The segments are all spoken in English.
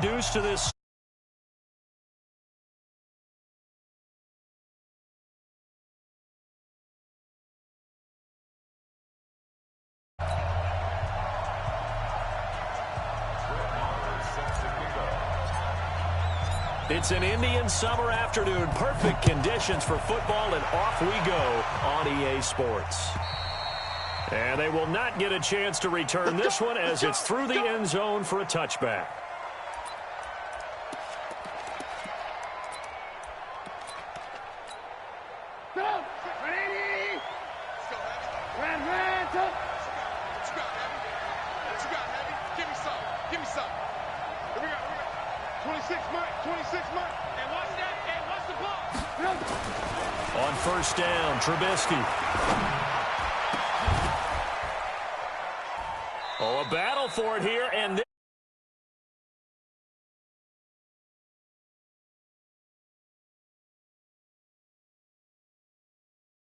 introduced to this. It's an Indian summer afternoon. Perfect conditions for football, and off we go on EA Sports. And they will not get a chance to return this one as it's through the end zone for a touchback. On first down, Trubisky. Oh, a battle for it here, and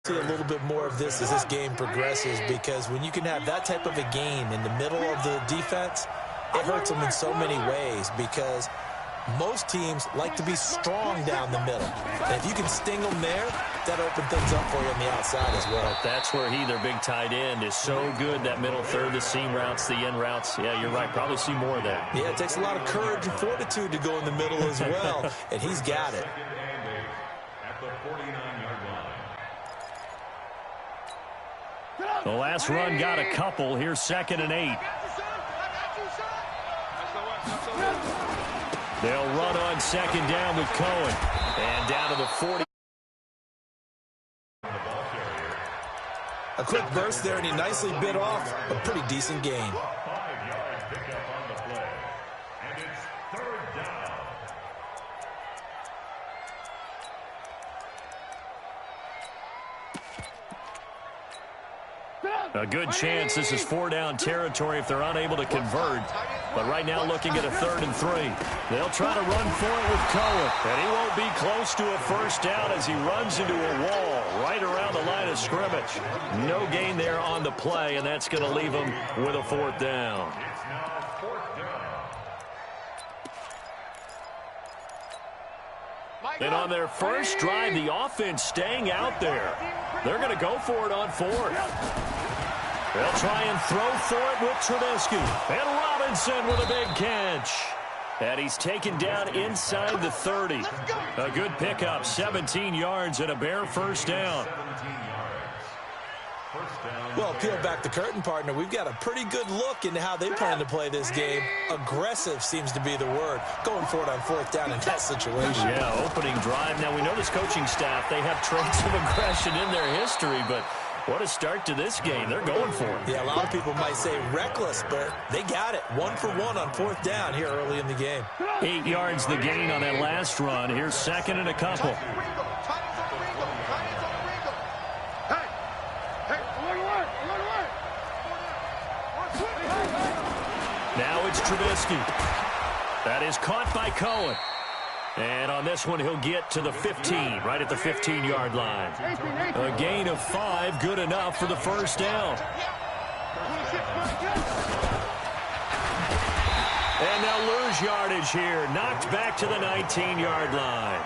see a little bit more of this as this game progresses, because when you can have that type of a game in the middle of the defense, it hurts them in so many ways, because most teams like to be strong down the middle. And if you can sting them there, that opens things up for you on the outside as well. That's where their big tight end, is so good. That middle third, the seam routes, the end routes. Yeah, you're right. Probably see more of that. Yeah, it takes a lot of courage and fortitude to go in the middle as well, and he's got it. The last run got a couple. Here's 2nd and 8. They'll run on 2nd down with Cohen. And down to the 40. A quick burst there, and he nicely bit off a pretty decent gain. A good chance this is 4-down territory if they're unable to convert. But right now looking at a 3rd and 3. They'll try to run for it with Cohen. And he won't be close to a first down as he runs into a wall right around the line of scrimmage. No gain there on the play, and that's going to leave him with a 4th down. And on their first drive, the offense staying out there. They're going to go for it on 4th. They'll try and throw for it with Trubisky. And Robinson with a big catch. And he's taken down inside the 30. A good pickup, 17 yards and a bare first down. Well, peel back the curtain, partner. We've got a pretty good look into how they plan to play this game. Aggressive seems to be the word. Going for it on 4th down in that situation. Yeah, opening drive. Now, we know this coaching staff, they have traits of aggression in their history, but what a start to this game. They're going for it. Yeah, a lot of people might say reckless, but they got it. 1 for 1 on 4th down here early in the game. 8 yards the gain on that last run. Here's 2nd and a couple. Now it's Trubisky. That is caught by Cohen. And on this one, he'll get to the 15, right at the 15-yard line. A gain of 5, good enough for the first down. And they'll lose yardage here. Knocked back to the 19-yard line.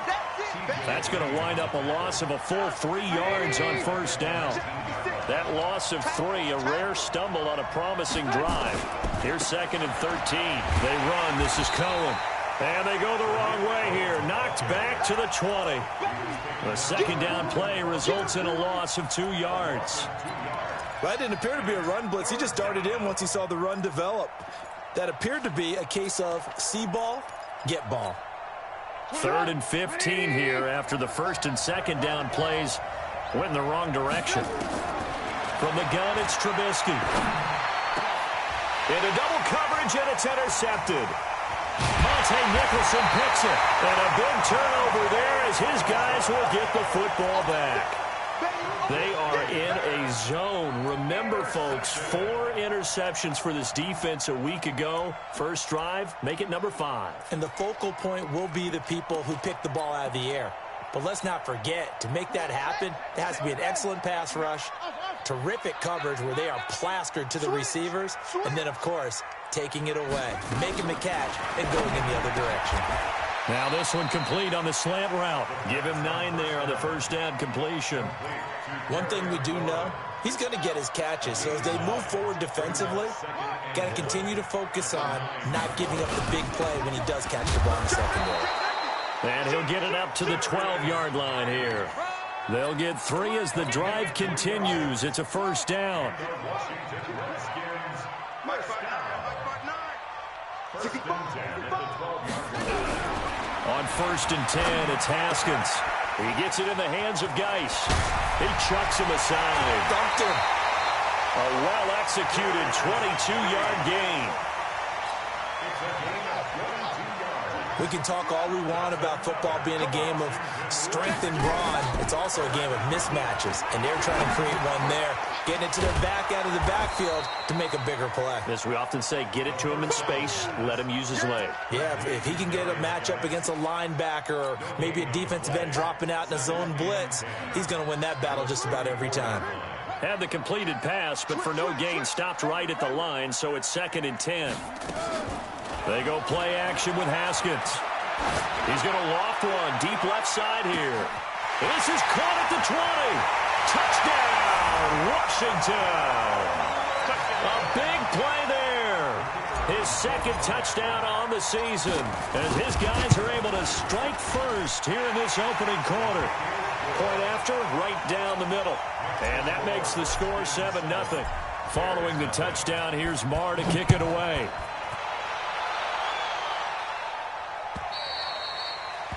That's going to wind up a loss of a full 3 yards on first down. That loss of 3, a rare stumble on a promising drive. Here's 2nd and 13. They run. This is Cohen. And they go the wrong way here. Knocked back to the 20. The 2nd down play results in a loss of 2 yards. That didn't appear to be a run blitz. He just darted in once he saw the run develop. That appeared to be a case of see ball, get ball. 3rd and 15 here after the 1st and 2nd down plays went in the wrong direction. From the gun, it's Trubisky. Into double coverage, and it's intercepted. Monte Nicholson picks it. And a big turnover there as his guys will get the football back. They are in a zone. Remember, folks, 4 interceptions for this defense a week ago. First drive, make it number 5. And the focal point will be the people who pick the ball out of the air. But let's not forget, to make that happen, there has to be an excellent pass rush, terrific coverage where they are plastered to the receivers, and then, of course, taking it away, making the catch, and going in the other direction. Now this one complete on the slant route. Give him 9 there on the first down completion. One thing we do know, he's going to get his catches. So as they move forward defensively, got to continue to focus on not giving up the big play when he does catch the ball in the secondary. And he'll get it up to the 12-yard line here. They'll get 3 as the drive continues. It's a first down. On first and 10, it's Haskins. He gets it in the hands of Geis. He chucks him aside. Dumped him. A well-executed 22-yard gain. We can talk all we want about football being a game of strength and brawn. It's also a game of mismatches, and they're trying to create one there, getting it to their back out of the backfield to make a bigger play. As we often say, get it to him in space, let him use his leg. Yeah, if he can get a matchup against a linebacker or maybe a defensive end dropping out in a zone blitz, he's going to win that battle just about every time. Had the completed pass, but for no gain, stopped right at the line, so it's 2nd and 10. They go play action with Haskins. He's going to loft one deep left side here. This is caught at the 20. Touchdown, Washington. A big play there. His 2nd touchdown on the season as his guys are able to strike first here in this opening quarter. Point after, right down the middle. And that makes the score 7-0. Following the touchdown, here's Marr to kick it away.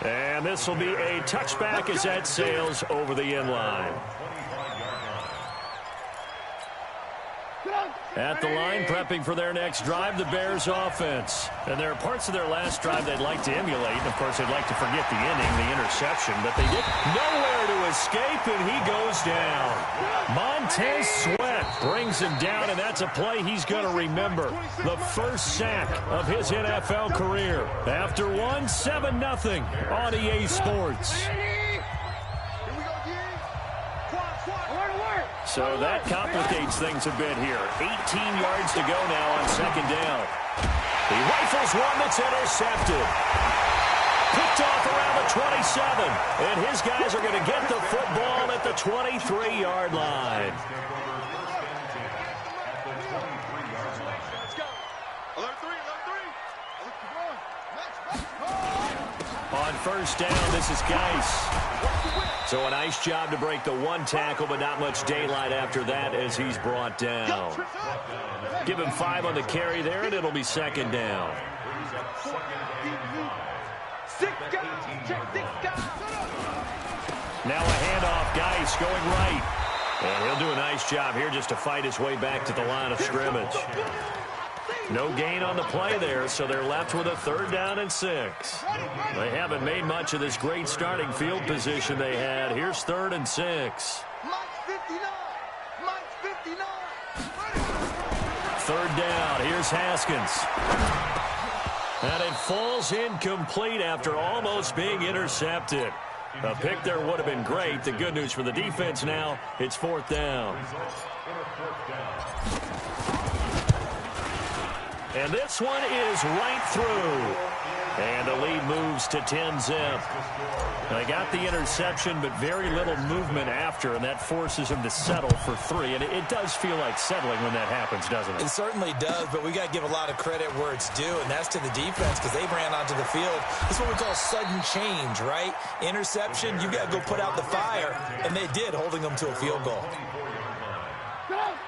And this will be a touchback as that sails over the end line. At the line, prepping for their next drive, the Bears offense. And there are parts of their last drive they'd like to emulate. And of course, they'd like to forget the inning, the interception. But they did nowhere to escape, and he goes down. Montez Sweat brings him down, and that's a play he's going to remember. The first sack of his NFL career. After one, 7-0 on EA Sports. So that complicates things a bit here. 18 yards to go now on 2nd down. He rifles one that's intercepted. Picked off around the 27. And his guys are going to get the football at the 23-yard line. On first down, this is Geis. So a nice job to break the one tackle, but not much daylight after that as he's brought down. Give him 5 on the carry there, and it'll be 2nd down. Now a handoff, Geis going right. And he'll do a nice job here just to fight his way back to the line of scrimmage. No gain on the play there, so they're left with a 3rd down and 6. They haven't made much of this great starting field position they had. Here's 3rd and 6. 3rd down. Here's Haskins. And it falls incomplete after almost being intercepted. A pick there would have been great. The good news for the defense now, it's 4th down. And this one is right through. And the lead moves to 10-zip. They got the interception, but very little movement after, and that forces him to settle for 3. And it does feel like settling when that happens, doesn't it? It certainly does, but we got to give a lot of credit where it's due, and that's to the defense because they ran onto the field. It's what we call sudden change, right? Interception, you got to go put out the fire, and they did, holding them to a field goal.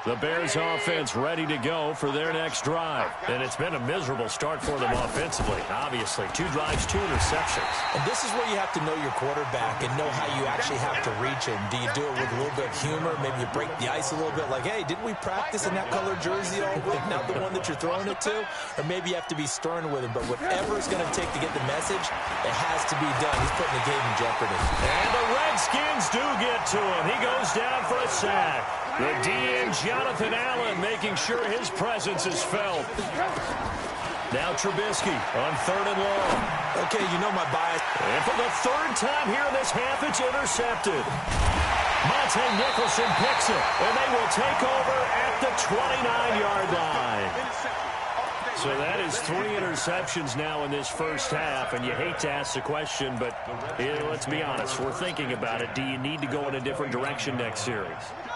The Bears offense ready to go for their next drive. And it's been a miserable start for them offensively. Obviously, 2 drives, 2 interceptions. And this is where you have to know your quarterback and know how you actually have to reach him. Do you do it with a little bit of humor? Maybe you break the ice a little bit like, hey, didn't we practice in that color jersey all week? Not the one that you're throwing it to? Or maybe you have to be stern with him. But whatever it's going to take to get the message, it has to be done. He's putting the game in jeopardy. And the Redskins do get to him. He goes down for a sack. The DN, Jonathan Allen, making sure his presence is felt. Now Trubisky on 3rd and long. Okay, you know my bias. And for the 3rd time here in this half, it's intercepted. Monte Nicholson picks it, and they will take over at the 29-yard line. So that is 3 interceptions now in this first half, and you hate to ask the question, but let's be honest, we're thinking about it. Do you need to go in a different direction next series?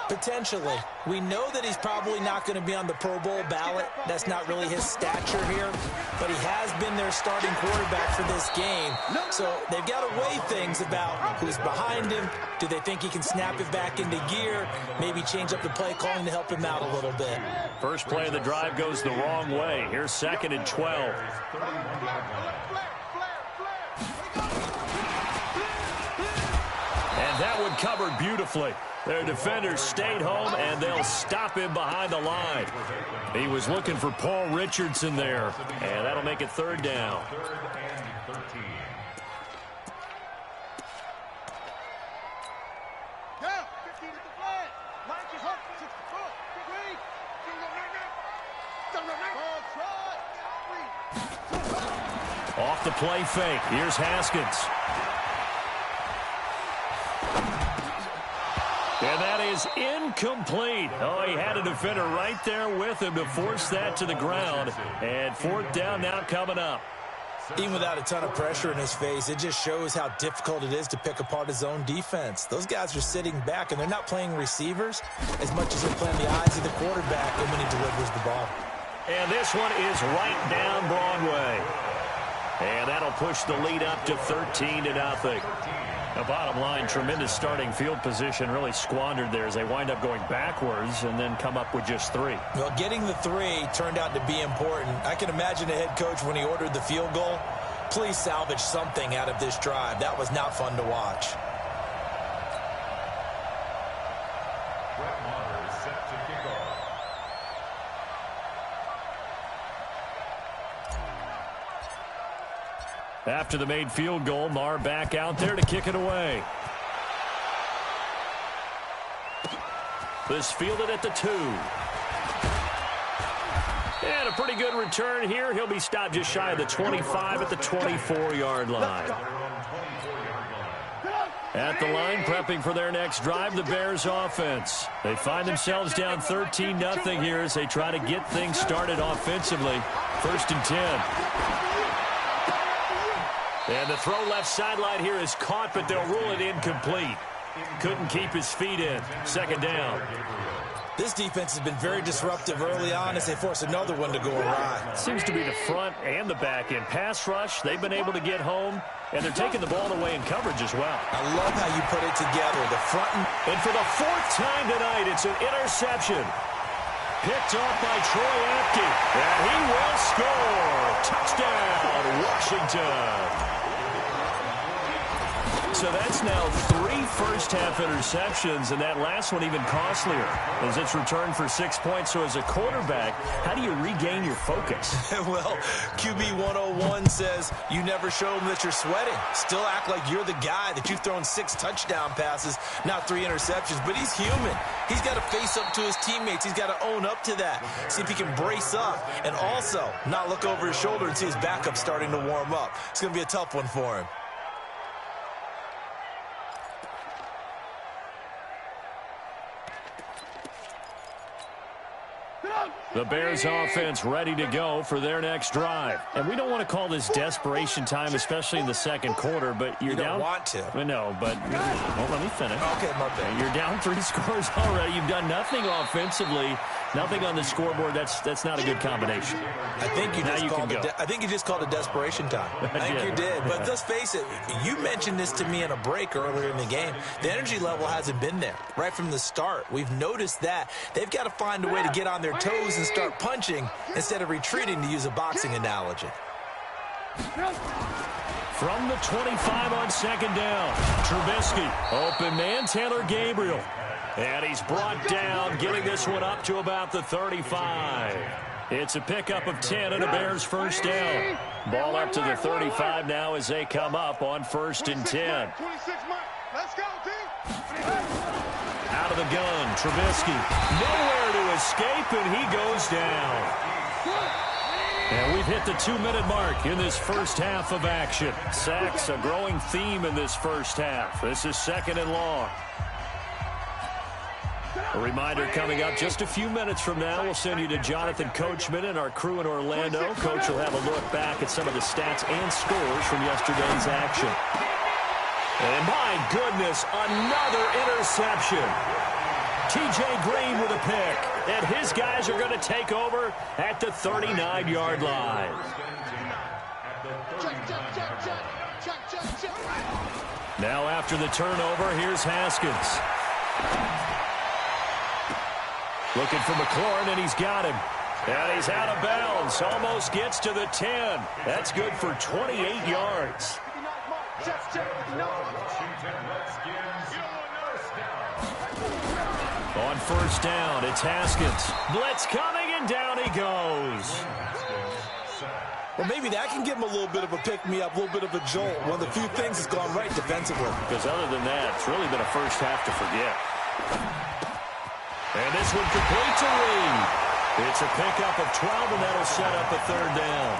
Potentially. We know that he's probably not going to be on the Pro Bowl ballot. That's not really his stature here, but he has been their starting quarterback for this game. So they've got to weigh things about who's behind him. Do they think he can snap it back into gear? Maybe change up the play calling to help him out a little bit. First play of the drive goes the wrong way. Here's 2nd and 12. And that one covered beautifully. Their defenders stayed home, and they'll stop him behind the line. He was looking for Paul Richardson there, and that'll make it 3rd down. Off the play fake. Here's Haskins. And that is incomplete. Oh, he had a defender right there with him to force that to the ground. And 4th down now coming up. Even without a ton of pressure in his face, it just shows how difficult it is to pick apart his own defense. Those guys are sitting back, and they're not playing receivers as much as they're playing the eyes of the quarterback and when he delivers the ball. And this one is right down Broadway. And that'll push the lead up to 13-0. The bottom line, tremendous starting field position, really squandered there as they wind up going backwards and then come up with just 3. Well, getting the 3 turned out to be important. I can imagine the head coach when he ordered the field goal. Please salvage something out of this drive. That was not fun to watch. After the made field goal, Maher back out there to kick it away. This fielded at the 2. And a pretty good return here. He'll be stopped just shy of the 25 at the 24-yard line. At the line, prepping for their next drive, the Bears offense. They find themselves down 13-0 here as they try to get things started offensively. 1st and 10. And the throw left sideline here is caught, but they'll rule it incomplete. Couldn't keep his feet in. 2nd down. This defense has been very disruptive early on as they force another one to go awry. Seems to be the front and the back end. Pass rush, they've been able to get home, and they're taking the ball away in coverage as well. I love how you put it together. The front and for the 4th time tonight, it's an interception. Picked off by Troy Apke. And he will score. Touchdown, Washington. So that's now 3 first-half interceptions, and that last one even costlier as it's returned for 6 points. So as a quarterback, how do you regain your focus? Well, QB 101 says you never show them that you're sweating. Still act like you're the guy that you've thrown 6 touchdown passes, not 3 interceptions. But he's human. He's got to face up to his teammates. He's got to own up to that. See if he can brace up and also not look over his shoulder and see his backup starting to warm up. It's going to be a tough one for him. The Bears offense ready to go for their next drive. And we don't want to call this desperation time, especially in the 2nd quarter, but you're down. You don't want to. No, but well, let me finish. Okay, my bad. You're down 3 scores already. You've done nothing offensively, nothing on the scoreboard. That's not a good combination. I think you just called it desperation time. I think you did. But let's face it, you mentioned this to me in a break earlier in the game. The energy level hasn't been there right from the start. We've noticed that. They've got to find a way to get on their toes and start punching instead of retreating, to use a boxing analogy. From the 25 on 2nd down, Trubisky, open man, Taylor Gabriel. And he's brought down, getting this one up to about the 35. It's a pickup of 10 and a Bears 1st down. Ball up to the 35 now as they come up on 1st and 10. Out of the gun, Trubisky. Nowhere to escape, and he goes down. And we've hit the 2-minute mark in this first half of action. Sacks, a growing theme in this first half. This is 2nd and long. A reminder coming up just a few minutes from now, we'll send you to Jonathan Coachman and our crew in Orlando. Coach will have a look back at some of the stats and scores from yesterday's action. And my goodness, another interception. T.J. Green with a pick, and his guys are going to take over at the 39-yard line. Now after the turnover, here's Haskins. Looking for McLaurin, and he's got him. And he's out of bounds, almost gets to the 10. That's good for 28 yards. On first down, it's Haskins. Blitz coming, and down he goes. Well, maybe that can give him a little bit of a pick-me-up, a little bit of a jolt. One of the few things that's gone right defensively. Because other than that, it's really been a first half to forget. And this one complete to Reed. It's a pickup of 12, and that'll set up a third down.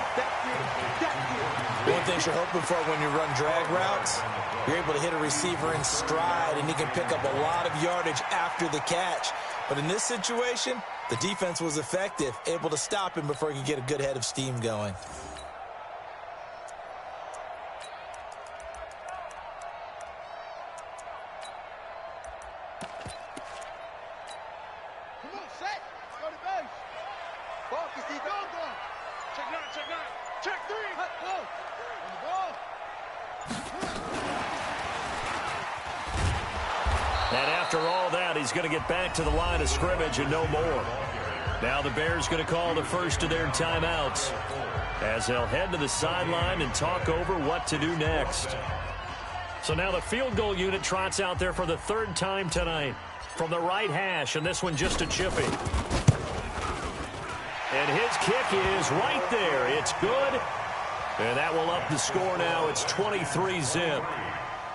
One thing you're hoping for when you run drag routes, you're able to hit a receiver in stride, and he can pick up a lot of yardage after the catch. But in this situation, the defense was effective, able to stop him before he could get a good head of steam going. And after all that, he's going to get back to the line of scrimmage and no more. Now the Bears going to call the first of their timeouts as they'll head to the sideline and talk over what to do next. So now the field goal unit trots out there for the third time tonight from the right hash, and this one just a chippy. And his kick is right there. It's good. And that will up the score now. It's 23-zip.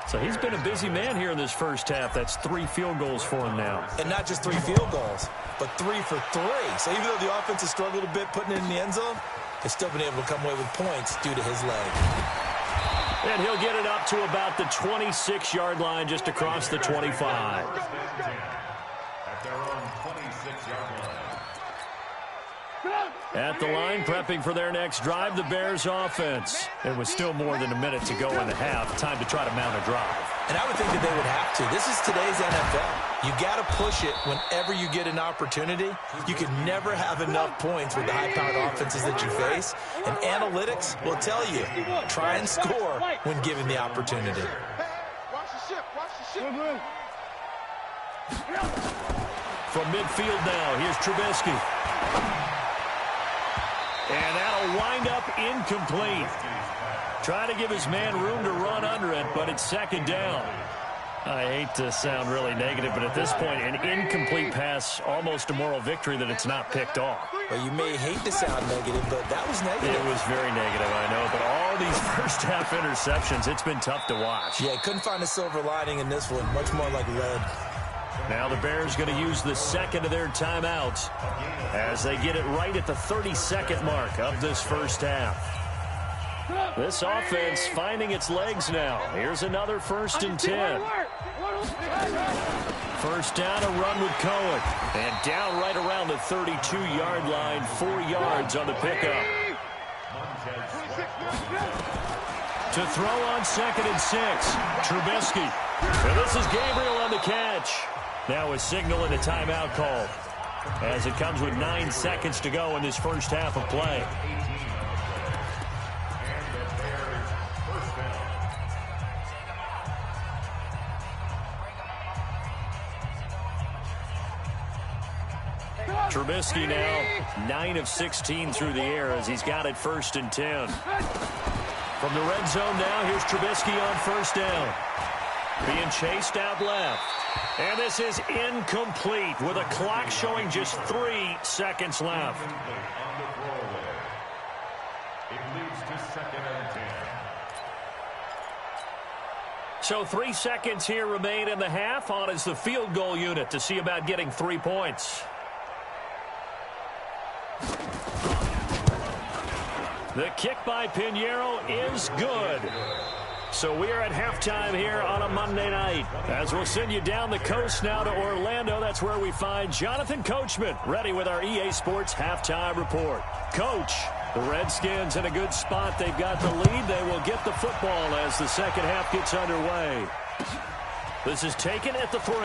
So he's been a busy man here in this first half. That's 3 field goals for him now. And not just 3 field goals, but 3 for 3. So even though the offense has struggled a bit putting it in the end zone, they've still been able to come away with points due to his leg. And he'll get it up to about the 26-yard line, just across the 25. At the line, prepping for their next drive, the Bears offense. It was still more than a minute to go in the half. Time to try to mount a drive. And I would think that they would have to. This is today's NFL. You got to push it whenever you get an opportunity. You can never have enough points with the high-powered offenses that you face. And analytics will tell you, try and score when given the opportunity. From midfield now, here's Trubisky. And that'll wind up incomplete. Trying to give his man room to run under it, but it's second down. I hate to sound really negative, but at this point, an incomplete pass, almost a moral victory that it's not picked off. Well, you may hate to sound negative, but that was negative. It was very negative, I know, but all these first-half interceptions, it's been tough to watch. Yeah, couldn't find a silver lining in this one, much more like lead. Now the Bears going to use the second of their timeouts as they get it right at the 32nd mark of this first half. This offense finding its legs now. Here's another 1st and 10. First down, a run with Cohen. And down right around the 32-yard line, 4 yards on the pickup. To throw on 2nd and 6, Trubisky. And this is Gabriel on the catch. Now a signal and a timeout call as it comes with 9 seconds to go in this first half of play. Trubisky now 9 of 16 through the air as he's got it 1st and 10. From the red zone now, here's Trubisky on first down. Being chased out left. And this is incomplete with a clock showing just 3 seconds left. So 3 seconds here remain in the half. On is the field goal unit to see about getting 3 points. The kick by Pinheiro is good. So we are at halftime here on a Monday night. As we'll send you down the coast now to Orlando, that's where we find Jonathan Coachman, ready with our EA Sports halftime report. Coach, the Redskins in a good spot. They've got the lead. They will get the football as the second half gets underway. This is taken at the 3.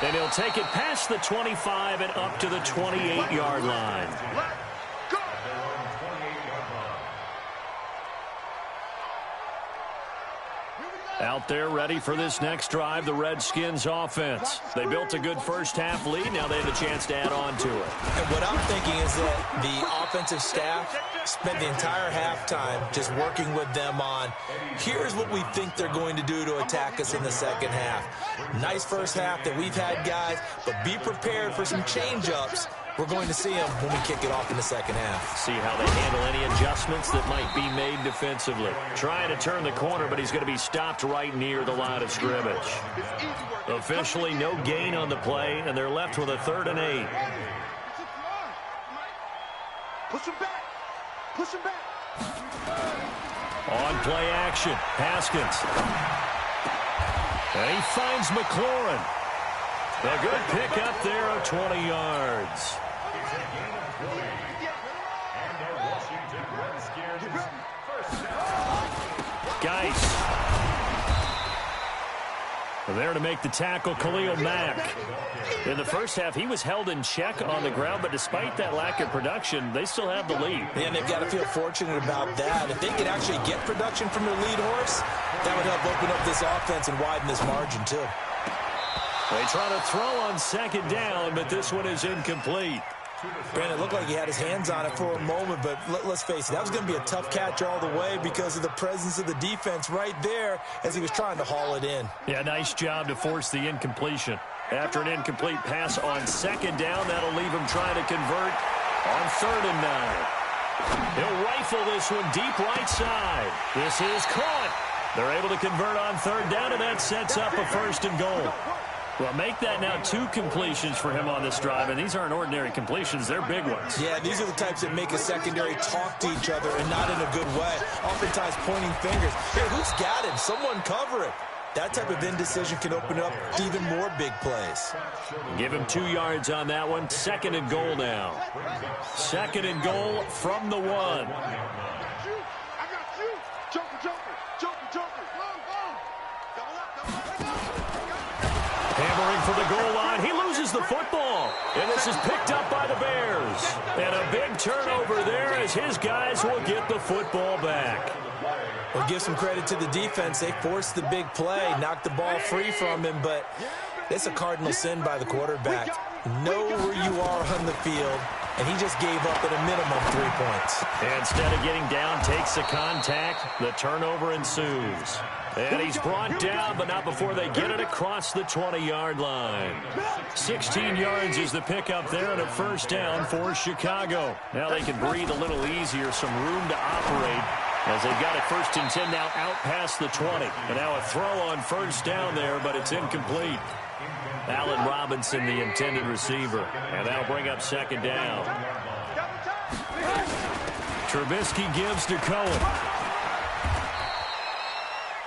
And he'll take it past the 25 and up to the 28-yard line. Out there ready for this next drive, the Redskins offense. They built a good first half lead. Now they have a chance to add on to it. And what I'm thinking is that the offensive staff spent the entire halftime just working with them on, here's what we think they're going to do to attack us in the second half. Nice first half that we've had, guys, but be prepared for some change-ups. We're going to see them when we kick it off in the second half. See how they handle any adjustments that might be made defensively. Trying to turn the corner, but he's going to be stopped right near the line of scrimmage. Officially, no gain on the play, and they're left with a 3rd and 8. Push him back. Push him back. On play action, Haskins. And he finds McLaurin. A good pick up there of 20 yards. Geis. There to make the tackle, Khalil Mack. In the first half, he was held in check on the ground, but despite that lack of production, they still have the lead. And they've got to feel fortunate about that. If they could actually get production from their lead horse, that would help open up this offense and widen this margin, too. They try to throw on 2nd down, but this one is incomplete. Brandon, it looked like he had his hands on it for a moment, but let's face it, that was going to be a tough catch all the way because of the presence of the defense right there as he was trying to haul it in. Yeah, nice job to force the incompletion. After an incomplete pass on 2nd down, that'll leave him trying to convert on 3rd and 9. He'll rifle this one deep right side. This is caught. They're able to convert on 3rd down, and that sets up a 1st and goal. Well, make that now 2 completions for him on this drive, and these aren't ordinary completions. They're big ones. Yeah, these are the types that make a secondary talk to each other and not in a good way. Oftentimes pointing fingers. Hey, who's got him? Someone cover it. That type of indecision can open up even more big plays. Give him 2 yards on that one. 2nd and goal now. 2nd and goal from the 1. I got you. Joker. Hammering for the goal line. He loses the football. And this is picked up by the Bears. And a big turnover there as his guys will get the football back. Well, give some credit to the defense. They forced the big play, knocked the ball free from him, but it's a cardinal sin by the quarterback. Know where you are on the field, and he just gave up at a minimum 3 points. And instead of getting down, takes the contact. The turnover ensues. And he's brought down, but not before they get it across the 20-yard line. 16 yards is the pickup there, and a 1st down for Chicago. Now they can breathe a little easier, some room to operate, as they've got it 1st and 10 now out past the 20. And now a throw on 1st down there, but it's incomplete. Allen Robinson, the intended receiver. And that'll bring up 2nd down. Trubisky gives to Cohen.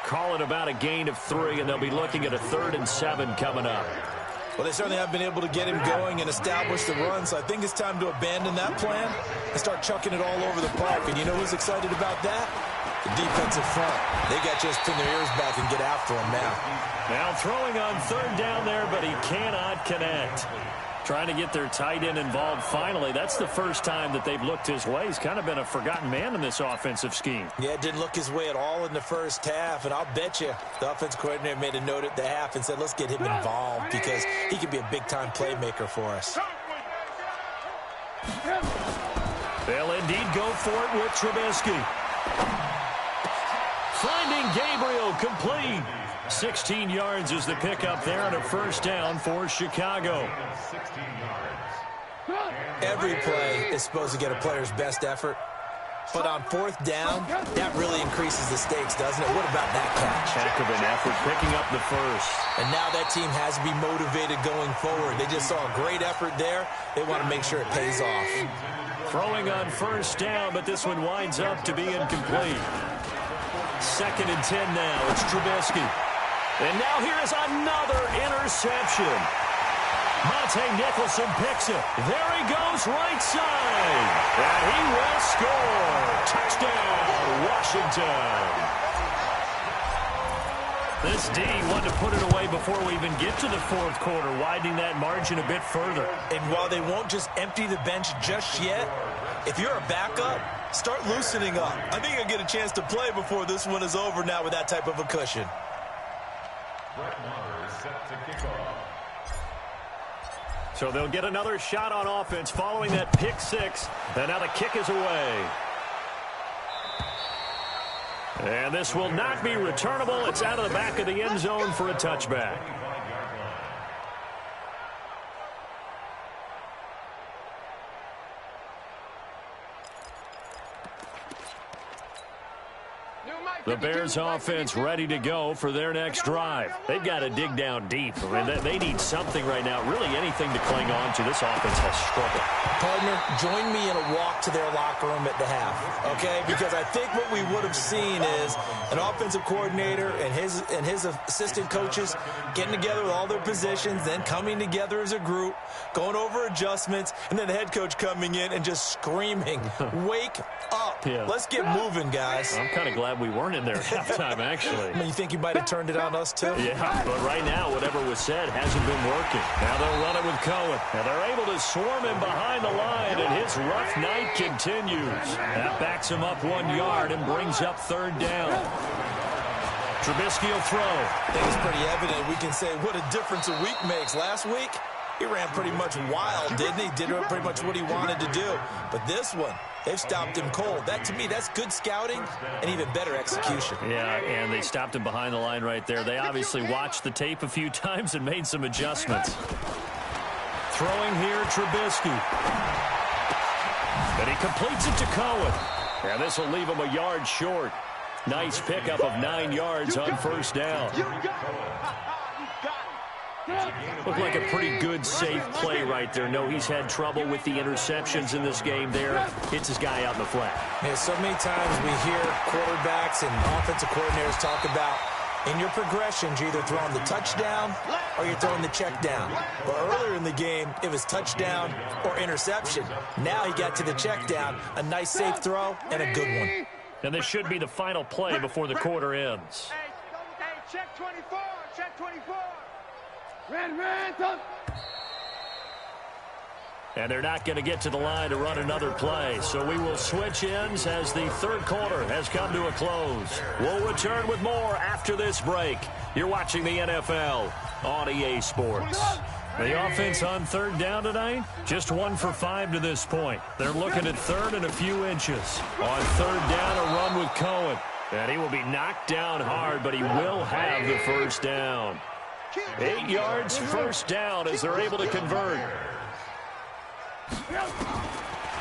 Call it about a gain of 3, and they'll be looking at a 3rd and 7 coming up. Well, they certainly have been able to get him going and establish the run, so I think it's time to abandon that plan and start chucking it all over the park. And you know who's excited about that? The defensive front. They got just pin their ears back and get after him now. Now throwing on 3rd down there, but he cannot connect. Trying to get their tight end involved finally. That's the first time that they've looked his way. He's kind of been a forgotten man in this offensive scheme. Yeah, it didn't look his way at all in the first half, and I'll bet you the offense coordinator made a note at the half and said, let's get him involved because he could be a big-time playmaker for us. They'll indeed go for it with Trubisky. Finding Gabriel complete. 16 yards is the pickup there, and a 1st down for Chicago. Every play is supposed to get a player's best effort, but on 4th down, that really increases the stakes, doesn't it? What about that catch? Heck of an effort, picking up the 1st. And now that team has to be motivated going forward. They just saw a great effort there. They want to make sure it pays off. Throwing on 1st down, but this one winds up to be incomplete. 2nd and 10 now. It's Trubisky. And now here is another interception. Monte Nicholson picks it. There he goes right side. And he will score. Touchdown, Washington. This D wanted to put it away before we even get to the 4th quarter, widening that margin a bit further. And while they won't just empty the bench just yet, if you're a backup, start loosening up. I think you'll get a chance to play before this one is over now with that type of a cushion. So they'll get another shot on offense following that pick 6. And now the kick is away. And this will not be returnable. It's out of the back of the end zone for a touchback. The Bears offense ready to go for their next drive. They've got to dig down deep. I mean, they need something right now, really anything to cling on to. This offense has struggled. Partner, join me in a walk to their locker room at the half, okay? Because I think what we would have seen is an offensive coordinator and his assistant coaches getting together with all their positions, then coming together as a group, going over adjustments, and then the head coach coming in and just screaming, wake up. Yeah. Let's get moving, guys. I'm kind of glad we weren't in there at halftime, actually. I mean, you think you might have turned it on us, too? Yeah, but right now, whatever was said hasn't been working. Now they'll run it with Cohen. Now they're able to swarm him behind the line, and his rough night continues. That backs him up 1 yard and brings up 3rd down. Trubisky will throw. I think it's pretty evident. We can say what a difference a week makes. Last week, he ran pretty much wild, didn't he? Did pretty much what he wanted to do. But this one, they've stopped him cold. That, to me, that's good scouting and even better execution. Yeah, and they stopped him behind the line right there. They obviously watched the tape a few times and made some adjustments. Throwing here, Trubisky. And he completes it to Cohen. And this will leave him a yard short. Nice pickup of 9 yards on 1st down. Looked like a pretty good, safe play right there. No, he's had trouble with the interceptions in this game there. Hits his guy out in the flat. Yeah, so many times we hear quarterbacks and offensive coordinators talk about in your progressions, you're either throwing the touchdown or you're throwing the check down. But earlier in the game, it was touchdown or interception. Now he got to the check down, a nice safe throw, and a good one. And this should be the final play before the quarter ends. Hey, check 24, check 24. And they're not going to get to the line to run another play. So we will switch ends as the 3rd quarter has come to a close. We'll return with more after this break. You're watching the NFL on EA Sports. The offense on 3rd down tonight, just 1 for 5 to this point. They're looking at 3rd and a few inches. On 3rd down, a run with Cohen. And he will be knocked down hard, but he will have the 1st down. 8 yards, 1st down as they're able to convert.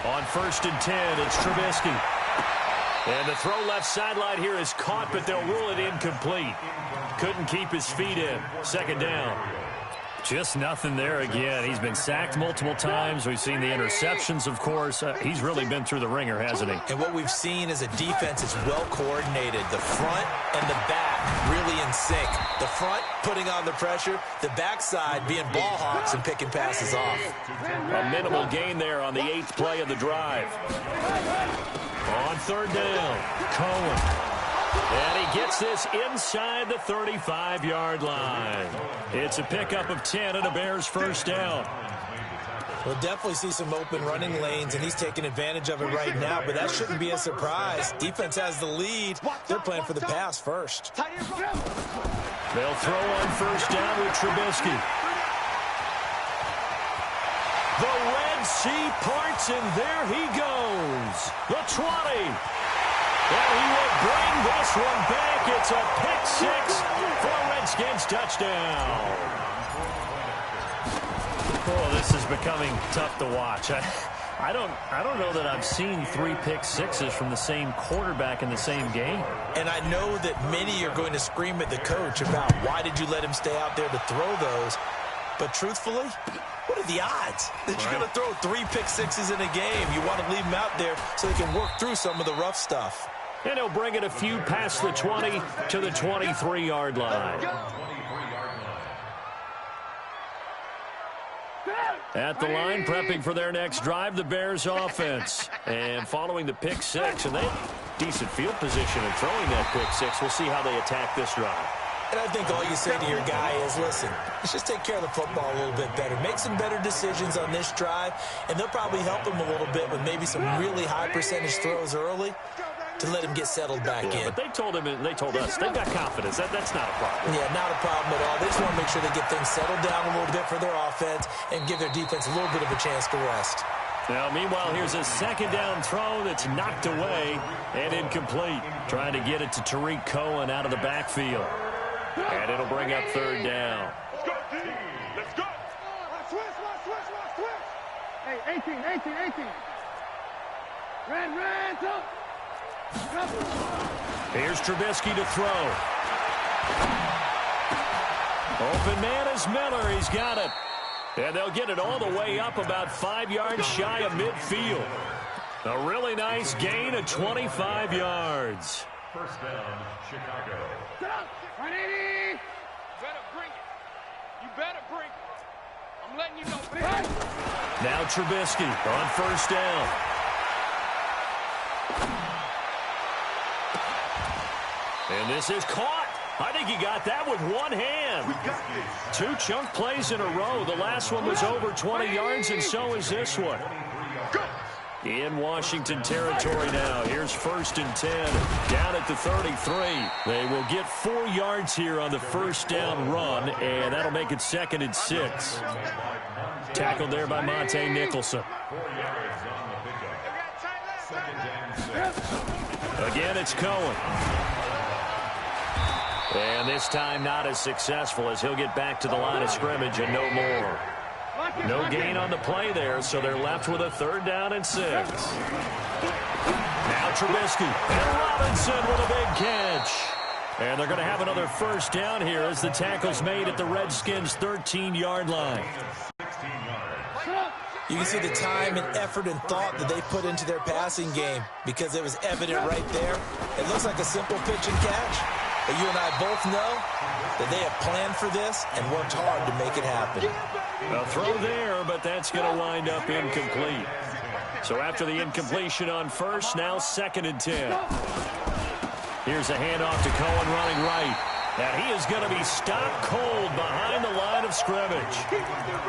On 1st and 10, it's Trubisky. And the throw left sideline here is caught, but they'll rule it incomplete. Couldn't keep his feet in. 2nd down. Just nothing there again. He's been sacked multiple times. We've seen the interceptions, of course. He's really been through the ringer, hasn't he? And what we've seen is a defense that's well coordinated. The front and the back really in sync. The front putting on the pressure. The backside being ball hawks and picking passes off. A minimal gain there on the 8th play of the drive. On 3rd down, Cohen. And he gets this inside the 35-yard line. It's a pickup of 10 and a Bears 1st down. We'll definitely see some open running lanes, and he's taking advantage of it right now, but that shouldn't be a surprise. Defense has the lead. They're playing for the pass first. They'll throw on 1st down with Trubisky. The Red Sea parts, and there he goes. The 20. And he will bring this one back. It's a pick 6 for a Redskins touchdown. Oh, this is becoming tough to watch. I don't know that I've seen 3 pick 6s from the same quarterback in the same game. And I know that many are going to scream at the coach about why did you let him stay out there to throw those. But truthfully, what are the odds that you're going to throw 3 pick 6s in a game? You want to leave them out there so they can work through some of the rough stuff. And he'll bring it a few past the 20 to the 23-yard line. At the line, prepping for their next drive, the Bears offense. And following the pick six, and they have decent field position in throwing that pick six. We'll see how they attack this drive. And I think all you say to your guy is, listen, let's just take care of the football a little bit better. Make some better decisions on this drive, and they'll probably help him a little bit with maybe some really high percentage throws early to let him get settled back in. But they told him, and they told us, they've got confidence. That's not a problem. Yeah, not a problem at all. They just want to make sure they get things settled down a little bit for their offense and give their defense a little bit of a chance to rest. Now, meanwhile, here's a second down throw that's knocked away and incomplete. Trying to get it to Tariq Cohen out of the backfield. And it'll bring up third down. Let's go, D. Let's go. Switch. Hey, 18. Red, up. Here's Trubisky to throw. Open man is Miller. He's got it. And they'll get it all the way up about 5 yards shy of midfield. A really nice gain of 25 yards. First down, Chicago. 180. You better bring it. I'm letting you know. Now Trubisky on first down. And this is caught. I think he got that with one hand. 2 chunk plays in a row. The last one was over 20 yards, and so is this one. In Washington territory now. Here's 1st and 10. Down at the 33. They will get 4 yards here on the first down run, and that'll make it 2nd and 6. Tackled there by Monte Nicholson. 4 yards on the pickup. 2nd and 6. Again, it's Cohen. And this time not as successful as he'll get back to the line of scrimmage and no more. No gain on the play there, so they're left with a 3rd down and 6. Now Trubisky and Robinson with a big catch. And they're going to have another first down here as the tackle's made at the Redskins' 13-yard line. You can see the time and effort and thought that they put into their passing game because it was evident right there. It looks like a simple pitch and catch, but you and I both know that they have planned for this and worked hard to make it happen. A throw there, but that's going to wind up incomplete. So after the incompletion on first, now 2nd and 10. Here's a handoff to Cohen running right. And he is going to be stopped cold behind the line of scrimmage.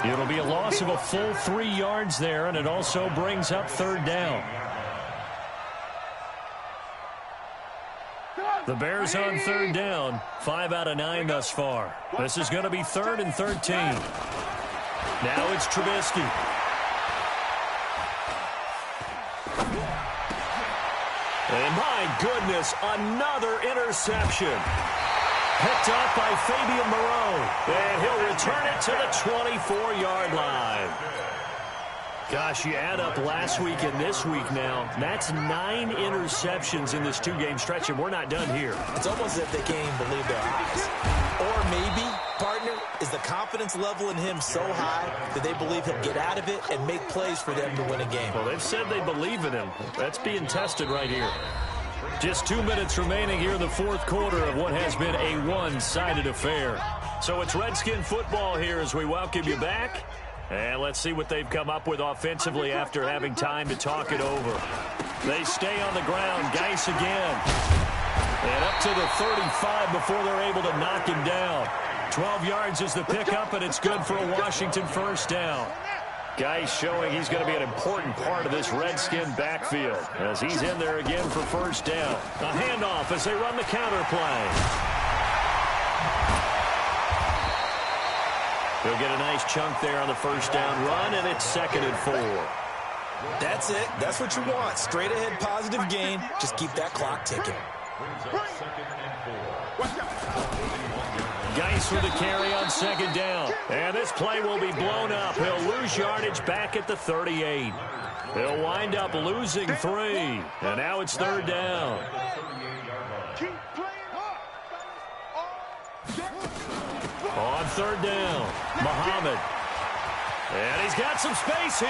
It'll be a loss of a full 3 yards there, and it also brings up 3rd down. The Bears on 3rd down, 5 out of 9 thus far. This is going to be 3rd and 13. Now it's Trubisky. And my goodness, another interception. Picked up by Fabian Moreau. And he'll return it to the 24-yard line. Gosh, you add up last week and this week now, that's 9 interceptions in this 2-game stretch, and we're not done here. It's almost as if they can't even believe their eyes. Or maybe, partner, is the confidence level in him so high that they believe he'll get out of it and make plays for them to win a game. Well, they've said they believe in him. That's being tested right here. Just 2 minutes remaining here in the 4th quarter of what has been a one-sided affair. So it's Redskin football here as we welcome you back. And let's see what they've come up with offensively after having time to talk it over. They stay on the ground. Geis again. And up to the 35 before they're able to knock him down. 12 yards is the pickup, and it's good for a Washington first down. Geis showing he's going to be an important part of this Redskin backfield as he's in there again for first down. A handoff as they run the counter play. He'll get a nice chunk there on the first down run, and it's 2nd and 4. That's it. That's what you want. Straight ahead positive gain. Just keep that clock ticking. Geis with a carry on 2nd down. And this play will be blown up. He'll lose yardage back at the 38. He'll wind up losing 3. And now it's 3rd down. On 3rd down, Muhammad. And he's got some space here.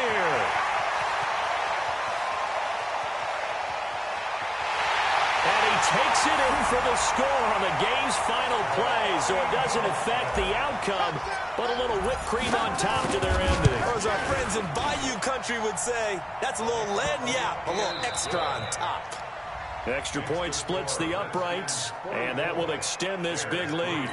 And takes it in for the score on the game's final play, so it doesn't affect the outcome, but a little whipped cream on top to their ending. Or as our friends in Bayou Country would say, that's a little lagniappe, a little extra on top. Extra point splits the uprights, and that will extend this big lead.